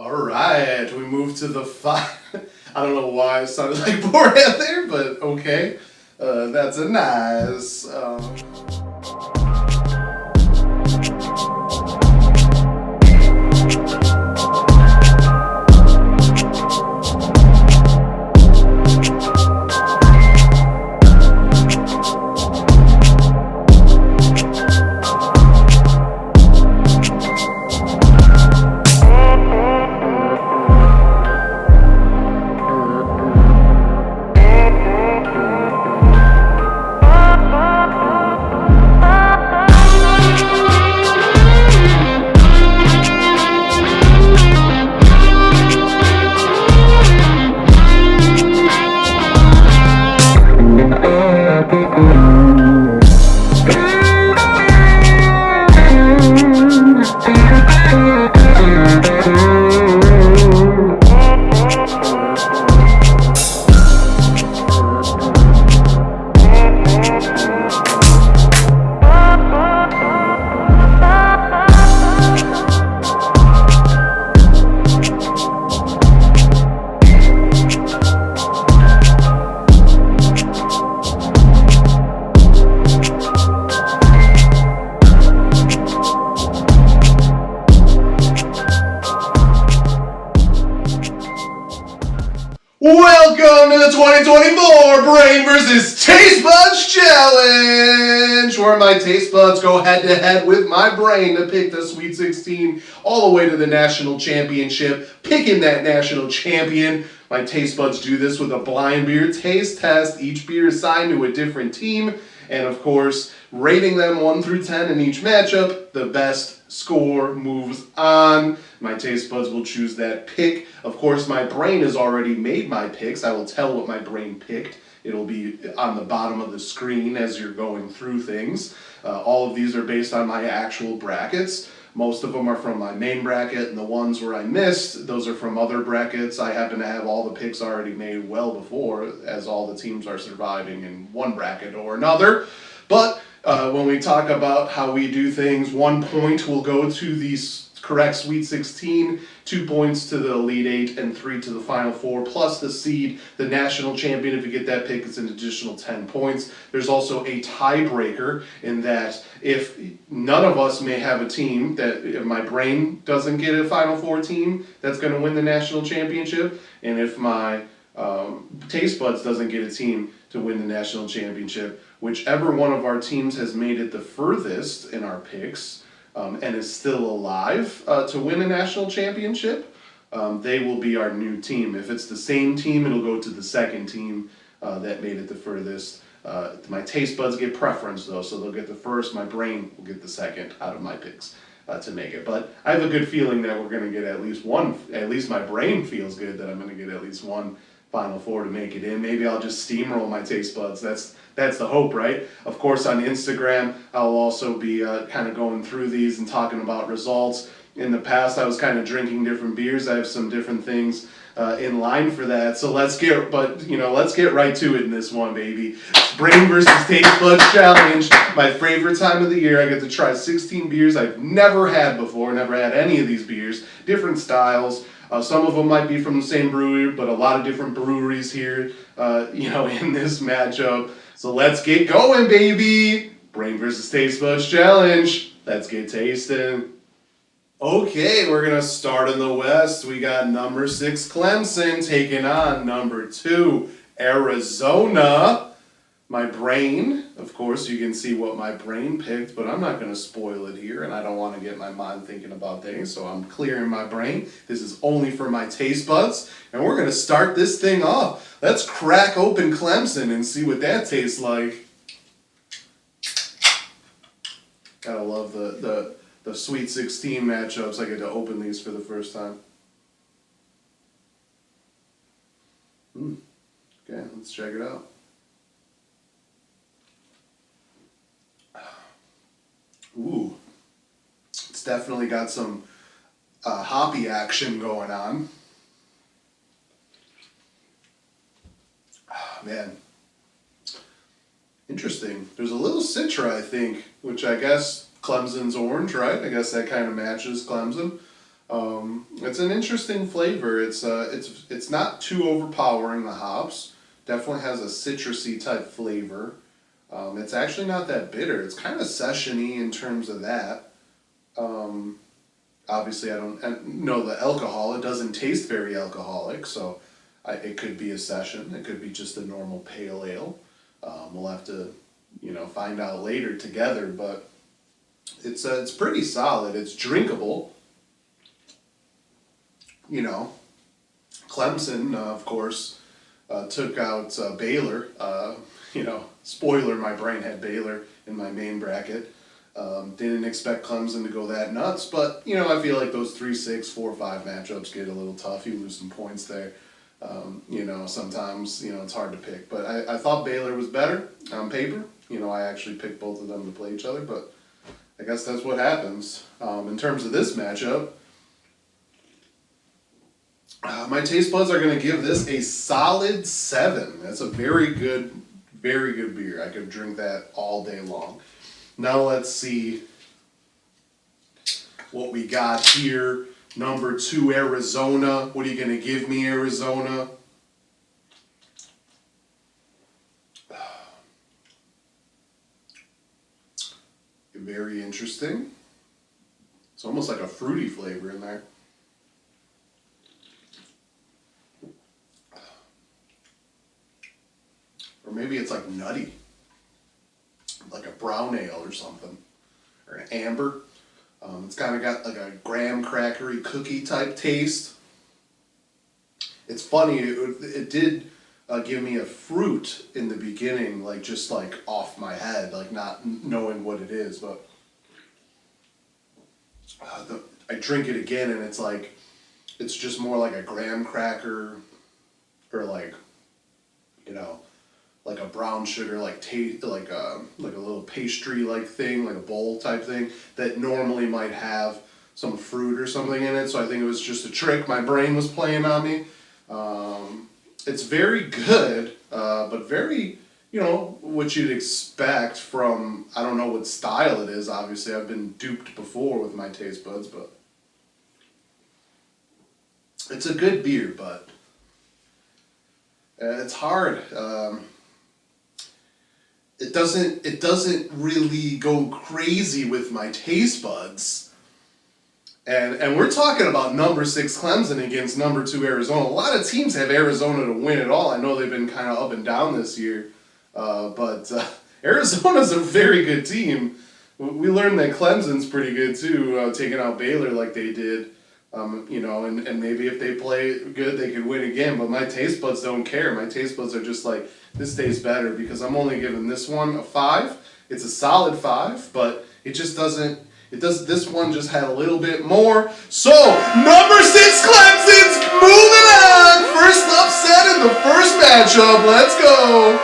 All right, we move to the I don't know why it sounded like Borat there, but okay. That's a nice. Welcome to the 2024 Brain vs. Taste Buds Challenge, where my taste buds go head-to-head with my brain to pick the Sweet 16 all the way to the national championship, picking that national champion. My taste buds do this with a blind beer taste test. Each beer is assigned to a different team, and of course, rating them 1 through 10 in each matchup. The best score moves on. My taste buds will choose that pick. Of course, my brain has already made my picks. I will tell what my brain picked. It'll be on the bottom of the screen as you're going through things. All of these are based on my actual brackets. Most of them are from my main bracket, and the ones where I missed, those are from other brackets. I happen to have all the picks already made well before, as all the teams are surviving in one bracket or another. But when we talk about how we do things, 1 point will go to the correct Sweet 16, 2 points to the Elite 8, and 3 to the Final 4, plus the seed, the national champion. If you get that pick, it's an additional 10 points. There's also a tiebreaker in that if none of us may have a team, that if my brain doesn't get a Final 4 team that's going to win the national championship, and if my taste buds doesn't get a team to win the national championship, whichever one of our teams has made it the furthest in our picks and is still alive to win a national championship, they will be our new team. If it's the same team, it'll go to the second team that made it the furthest. My taste buds get preference though, so they'll get the first. My brain will get the second out of my picks to make it. But I have a good feeling that we're going to get at least one. At least my brain feels good that I'm going to get at least one Final Four to make it in. Maybe I'll just steamroll my taste buds. That's the hope, right? Of course, on Instagram, I'll also be kind of going through these and talking about results. In the past, I was kind of drinking different beers. I have some different things in line for that. So let's get right to it in this one, baby. Brain versus Taste Buds Challenge. My favorite time of the year. I get to try 16 beers I've never had before. Never had any of these beers. Different styles. Some of them might be from the same brewery, but a lot of different breweries here, in this matchup. So let's get going, baby! Brain versus Taste Buds Challenge. Let's get tasting. Okay, we're going to start in the West. We got number 6 Clemson taking on number 2 Arizona. My brain, of course, you can see what my brain picked, but I'm not going to spoil it here, and I don't want to get my mind thinking about things, so I'm clearing my brain. This is only for my taste buds, and we're going to start this thing off. Let's crack open Clemson and see what that tastes like. Gotta love the Sweet 16 matchups. I get to open these for the first time. Okay, let's check it out. Ooh, it's definitely got some hoppy action going on. Oh, man. Interesting. There's a little Citra, I think, which I guess Clemson's orange, right? I guess that kind of matches Clemson. It's an interesting flavor. It's not too overpowering. The hops definitely has a citrusy type flavor. It's actually not that bitter. It's kind of session-y in terms of that. Obviously, I don't know the alcohol. It doesn't taste very alcoholic, so it could be a session. It could be just a normal pale ale. We'll have to, find out later together. But it's pretty solid. It's drinkable. Clemson, of course, took out Baylor. Spoiler: my brain had Baylor in my main bracket. Didn't expect Clemson to go that nuts, but I feel like those 3-6, 4-5 matchups get a little tough. You lose some points there. Sometimes it's hard to pick, but I thought Baylor was better on paper. I actually picked both of them to play each other, but I guess that's what happens. In terms of this matchup, my taste buds are going to give this a solid 7. That's a very good beer. I could drink that all day long. Now let's see what we got here. Number 2, Arizona. What are you going to give me, Arizona? Very interesting. It's almost like a fruity flavor in there. Or maybe it's like nutty. Like a brown ale or something. Or an amber. It's kind of got like a graham crackery cookie type taste. It's funny, it did give me a fruit in the beginning, like just like off my head, like not knowing what it is, but I drink it again and it's just more like a graham cracker or like a brown sugar, like a little pastry like thing, like a bowl type thing that normally might have some fruit or something in it. So I think it was just a trick my brain was playing on me. It's very good, but very, what you'd expect from, I don't know what style it is. Obviously, I've been duped before with my taste buds, but it's a good beer, but it's hard. It doesn't really go crazy with my taste buds. And we're talking about number 6 Clemson against number 2 Arizona. A lot of teams have Arizona to win it all. I know they've been kind of up and down this year, but Arizona's a very good team. We learned that Clemson's pretty good too, taking out Baylor like they did. And maybe if they play good, they could win again. But my taste buds don't care. My taste buds are just like, this tastes better because I'm only giving this one a 5. It's a solid 5, but it just doesn't. This one just had a little bit more. So, number 6 Clemson's moving on. First upset in the first matchup. Let's go.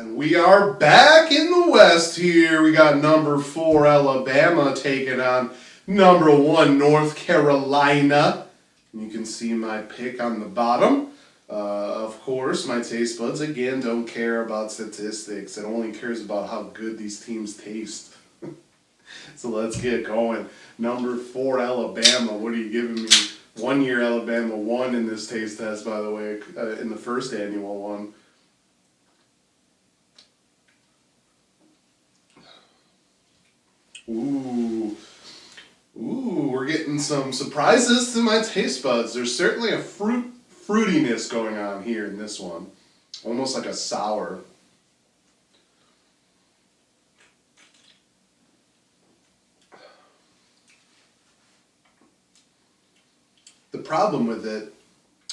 And we are back in the West here. We got number 4 Alabama taking on number 1 North Carolina. And you can see my pick on the bottom. Of course, my taste buds, again, don't care about statistics. It only cares about how good these teams taste. So let's get going. Number 4, Alabama. What are you giving me? 1 year Alabama won in this taste test, by the way, in the first annual one. Ooh, we're getting some surprises to my taste buds. There's certainly a fruitiness going on here in this one. Almost like a sour. The problem with it,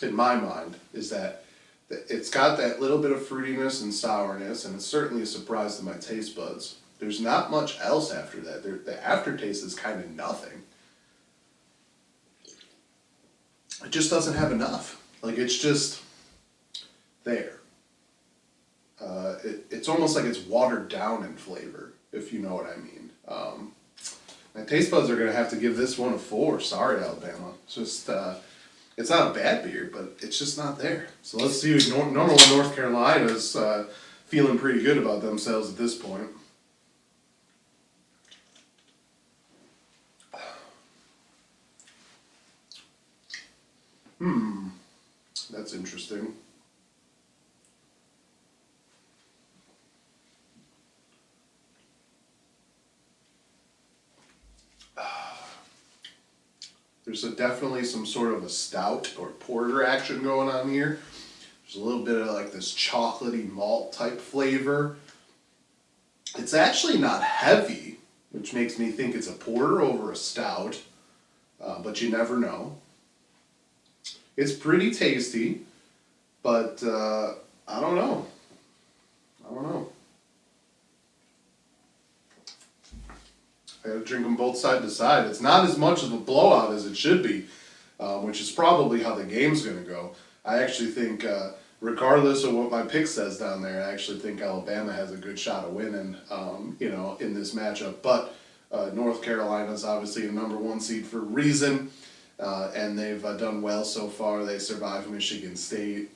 in my mind, is that it's got that little bit of fruitiness and sourness, and it's certainly a surprise to my taste buds. There's not much else after that. The aftertaste is kind of nothing. It just doesn't have enough. Like, it's just there. It's almost like it's watered down in flavor, if you know what I mean. My taste buds are going to have to give this one a 4. Sorry, Alabama. It's just, it's not a bad beer, but it's just not there. So let's see. Number 1 North Carolina's feeling pretty good about themselves at this point. That's interesting. There's definitely some sort of a stout or porter action going on here. There's a little bit of like this chocolatey malt type flavor. It's actually not heavy, which makes me think it's a porter over a stout, but you never know. It's pretty tasty, but I don't know. I gotta drink them both side to side. It's not as much of a blowout as it should be, which is probably how the game's gonna go. I actually think, regardless of what my pick says down there, I actually think Alabama has a good shot of winning, in this matchup. But North Carolina's obviously a number 1 seed for a reason, and they've done well so far. They survived Michigan State.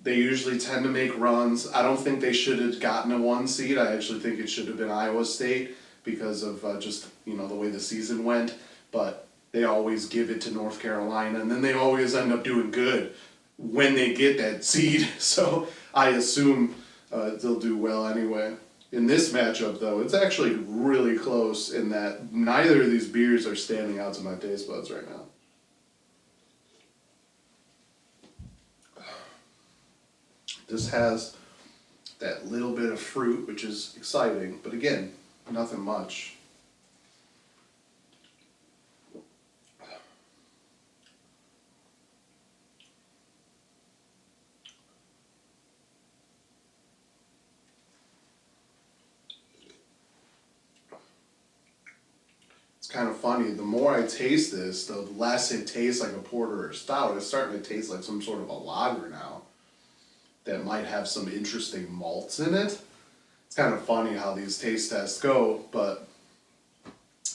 They usually tend to make runs. I don't think they should have gotten a 1 seed. I actually think it should have been Iowa State because of the way the season went. But they always give it to North Carolina, and then they always end up doing good when they get that seed. So I assume they'll do well anyway. In this matchup, though, it's actually really close in that neither of these beers are standing out to my taste buds right now. This has that little bit of fruit, which is exciting, but again, nothing much. It's kind of funny. The more I taste this, the less it tastes like a porter or stout. It's starting to taste like some sort of a lager now that might have some interesting malts in it. It's kind of funny how these taste tests go, but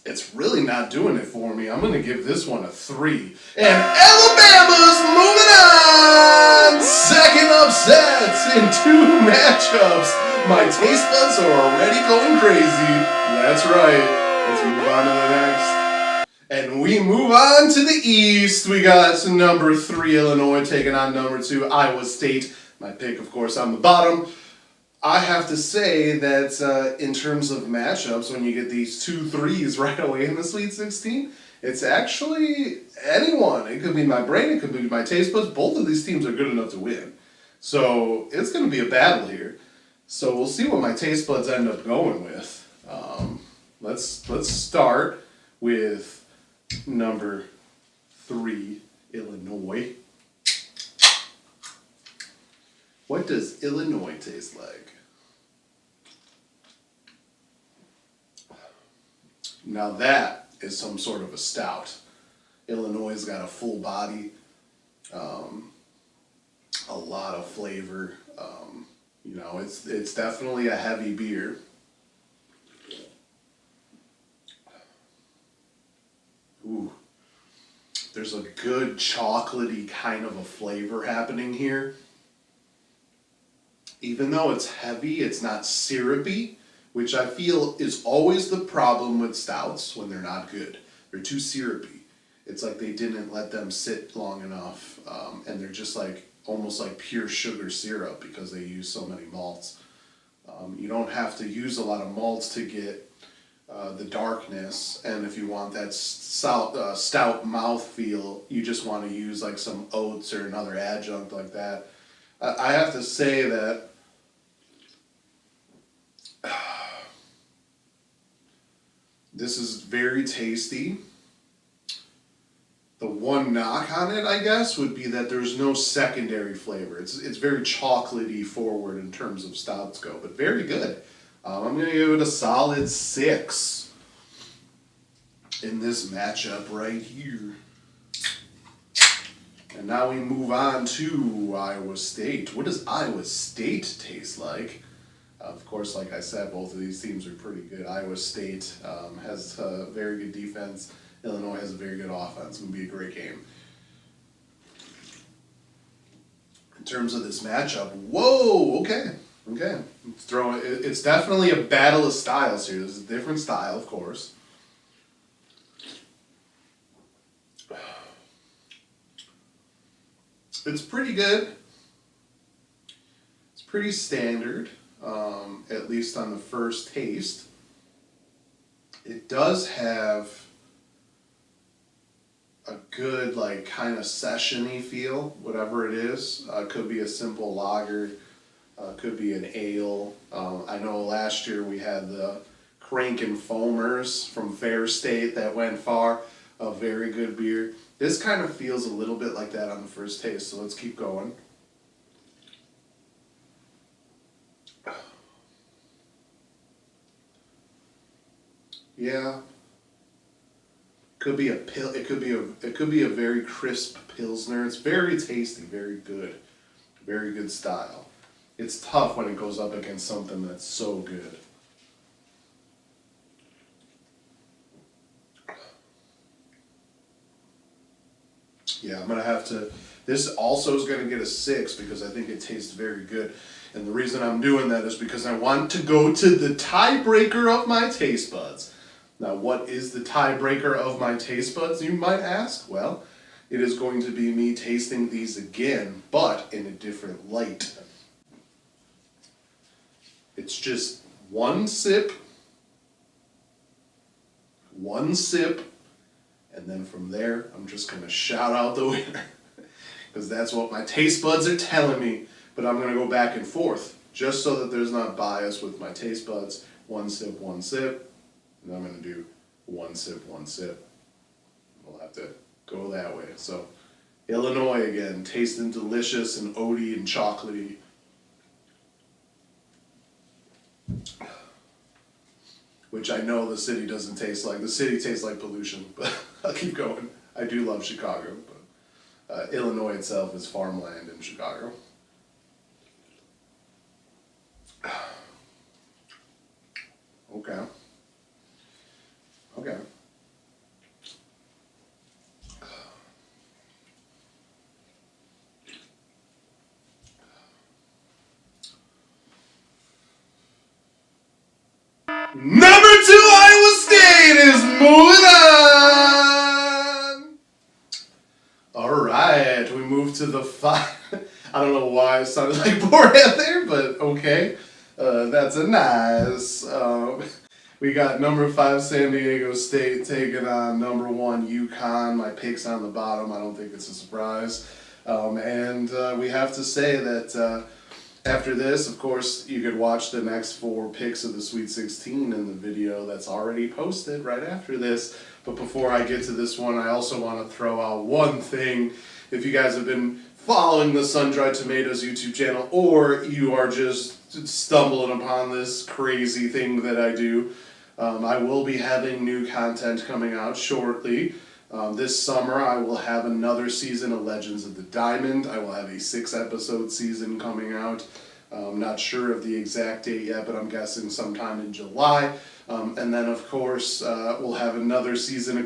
it's really not doing it for me. I'm going to give this one a 3. And Alabama's moving on! Second upset in 2 matchups. My taste buds are already going crazy. That's right. Let's move on to the next. And we move on to the East. We got number 3 Illinois taking on number 2 Iowa State. My pick, of course, on the bottom. I have to say that in terms of matchups, when you get these 2 3s right away in the Sweet 16, it's actually anyone. It could be my brain, it could be my taste buds. Both of these teams are good enough to win. So it's going to be a battle here. So we'll see what my taste buds end up going with. Let's start with number 3, Illinois. What does Illinois taste like? Now that is some sort of a stout. Illinois has got a full body, a lot of flavor. It's definitely a heavy beer. Ooh, there's a good chocolatey kind of a flavor happening here. Even though it's heavy, it's not syrupy, which I feel is always the problem with stouts when they're not good. They're too syrupy. It's like they didn't let them sit long enough, and they're just like almost like pure sugar syrup because they use so many malts. You don't have to use a lot of malts to get the darkness, and if you want that stout mouthfeel, you just want to use like some oats or another adjunct like that. I have to say that this is very tasty. The one knock on it, I guess, would be that there's no secondary flavor. It's very chocolatey forward in terms of stouts go, but very good. I'm going to give it a solid 6 in this matchup right here. And now we move on to Iowa State. What does Iowa State taste like? Of course, like I said, both of these teams are pretty good. Iowa State has a very good defense. Illinois has a very good offense. It's going to be a great game. In terms of this matchup, whoa, okay. It's definitely a battle of styles here. There's a different style, of course. It's pretty good. It's pretty standard, at least on the first taste. It does have a good, like, kind of session-y feel, whatever it is. Could be a simple lager, could be an ale. I know last year we had the Crankin' Foamers from Fair State that went far. A very good beer. This kind of feels a little bit like that on the first taste, so let's keep going. Yeah. Could be a pill. It could be a very crisp pilsner. It's very tasty, very good style. It's tough when it goes up against something that's so good. Yeah, I'm gonna have to. This also is gonna get a 6 because I think it tastes very good. And the reason I'm doing that is because I want to go to the tiebreaker of my taste buds. Now, what is the tiebreaker of my taste buds, you might ask? Well, it is going to be me tasting these again, but in a different light. It's just one sip, and then from there, I'm just going to shout out the winner. Because that's what my taste buds are telling me. But I'm going to go back and forth, just so that there's not bias with my taste buds. One sip, and I'm going to do one sip. We'll have to go that way. So, Illinois again, tasting delicious and oaty and chocolatey. Which I know the city doesn't taste like. The city tastes like pollution, but I'll keep going. I do love Chicago, but Illinois itself is farmland in Chicago. Okay. Number 2, Iowa State is moving on. All right, we move to the 5. I don't know why it sounded like Borat there, but okay. That's a nice. We got number 5 San Diego State taking on number 1 UConn. My pick's on the bottom. I don't think it's a surprise. And we have to say that after this, of course, you could watch the next 4 picks of the Sweet 16 in the video that's already posted right after this. But before I get to this one, I also want to throw out one thing. If you guys have been following the SunDried Tomatoes YouTube channel, or you are just stumbling upon this crazy thing that I do, I will be having new content coming out shortly. This summer I will have another season of Legends of the Diamond. I will have a 6-episode season coming out. I'm not sure of the exact date yet, but I'm guessing sometime in July. And then, of course, we'll have another season of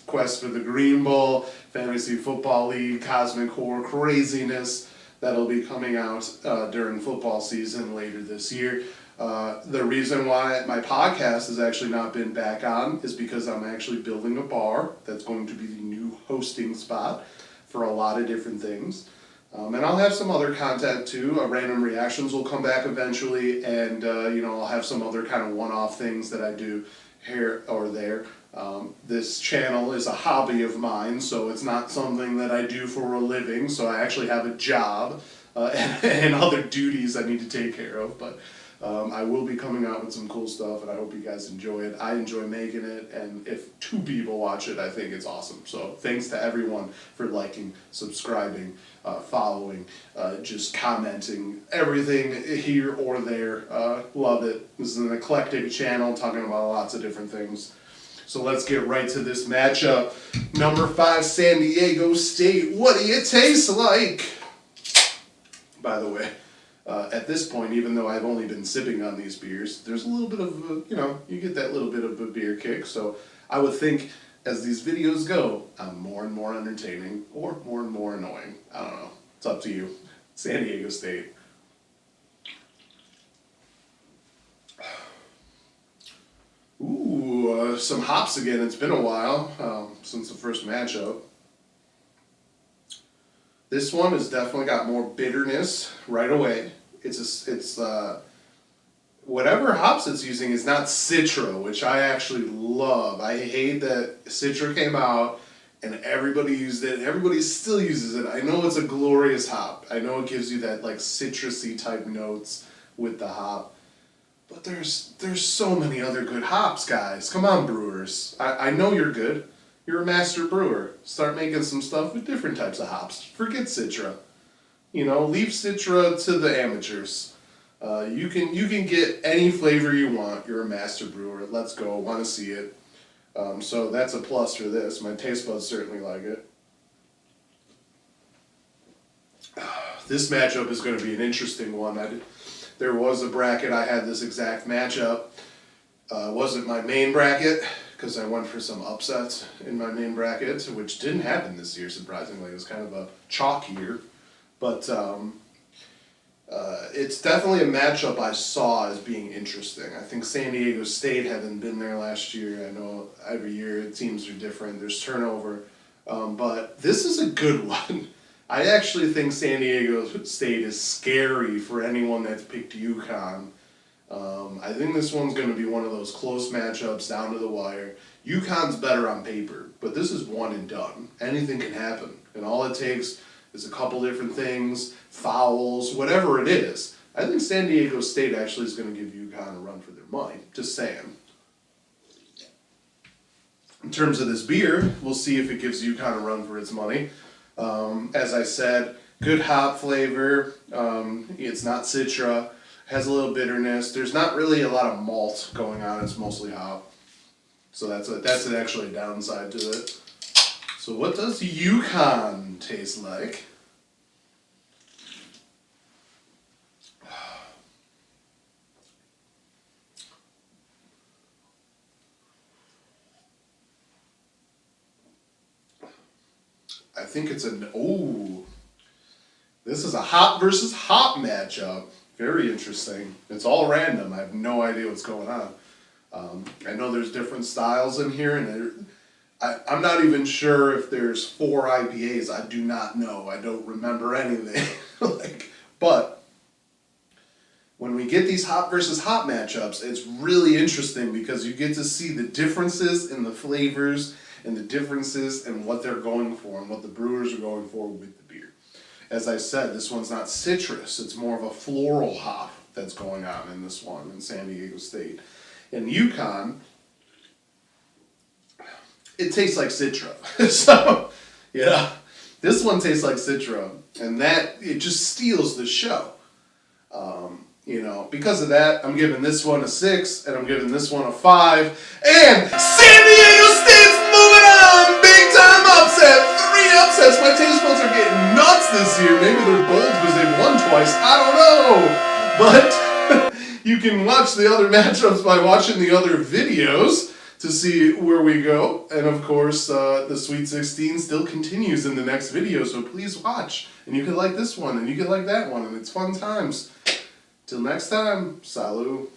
Quest for the Green Bowl, Fantasy Football League, Cosmic Horror craziness that'll be coming out during football season later this year. The reason why my podcast has actually not been back on is because I'm actually building a bar that's going to be the new hosting spot for a lot of different things. And I'll have some other content too. Random reactions will come back eventually, and I'll have some other kind of one-off things that I do here or there. This channel is a hobby of mine, so it's not something that I do for a living. So I actually have a job and other duties I need to take care of, but I will be coming out with some cool stuff, and I hope you guys enjoy it. I enjoy making it, and if 2 people watch it, I think it's awesome. So thanks to everyone for liking, subscribing, following, just commenting, everything here or there. Love it. This is an eclectic channel talking about lots of different things. So let's get right to this matchup. Number 5, San Diego State. What do you taste like? By the way, at this point, even though I've only been sipping on these beers, there's a little bit of, you get that little bit of a beer kick. So I would think as these videos go, I'm more and more entertaining or more and more annoying. I don't know. It's up to you. San Diego State. Ooh, some hops again. It's been a while since the first matchup. This one has definitely got more bitterness right away. Whatever hops it's using is not Citra, which I actually love. I hate that Citra came out and everybody used it. Everybody still uses it. I know it's a glorious hop. I know it gives you that like citrusy type notes with the hop. But there's so many other good hops, guys. Come on, brewers. I know you're good. You're a master brewer. Start making some stuff with different types of hops. Forget Citra. Leave Citra to the amateurs. You can get any flavor you want. You're a master brewer. Let's go. Want to see it. So that's a plus for this. My taste buds certainly like it. This matchup is going to be an interesting one. There was a bracket. I had this exact matchup. Wasn't my main bracket because I went for some upsets in my main bracket, which didn't happen this year, surprisingly. It was kind of a chalk year. But it's definitely a matchup I saw as being interesting. I think San Diego State hadn't been there last year. I know every year teams are different. There's turnover. But this is a good one. I actually think San Diego State is scary for anyone that's picked UConn. I think this one's going to be one of those close matchups down to the wire. UConn's better on paper, but this is one and done. Anything can happen. And all it takes is a couple different things, fouls, whatever it is. I think San Diego State actually is going to give UConn a run for their money. Just saying. In terms of this beer, we'll see if it gives UConn a run for its money. As I said, good hop flavor. It's not Citra. Has a little bitterness. There's not really a lot of malt going on. It's mostly hop. So that's actually a downside to it. So what does UConn taste like? I think it's this is a hop versus hop matchup. Very interesting. It's all random. I have no idea what's going on. I know there's different styles in here, and I'm not even sure if there's 4 IPAs. I do not know. I don't remember anything. But when we get these hop versus hop matchups, it's really interesting because you get to see the differences in the flavors and the differences in what they're going for and what the brewers are going for with the beer. As I said, this one's not citrus. It's more of a floral hop that's going on in this one in San Diego State. In UConn, it tastes like Citra. So, yeah, this one tastes like Citra, and it just steals the show. Because of that, I'm giving this one a 6, and I'm giving this one a 5, and San Diego State's moving on! Big time upset! 3 upsets! My taste buds are getting nuts this year. Maybe they're bold because they've won twice. I don't know. But you can watch the other matchups by watching the other videos to see where we go. And of course, the Sweet 16 still continues in the next video, so please watch. And you can like this one, and you can like that one, and it's fun times. Till next time, salut.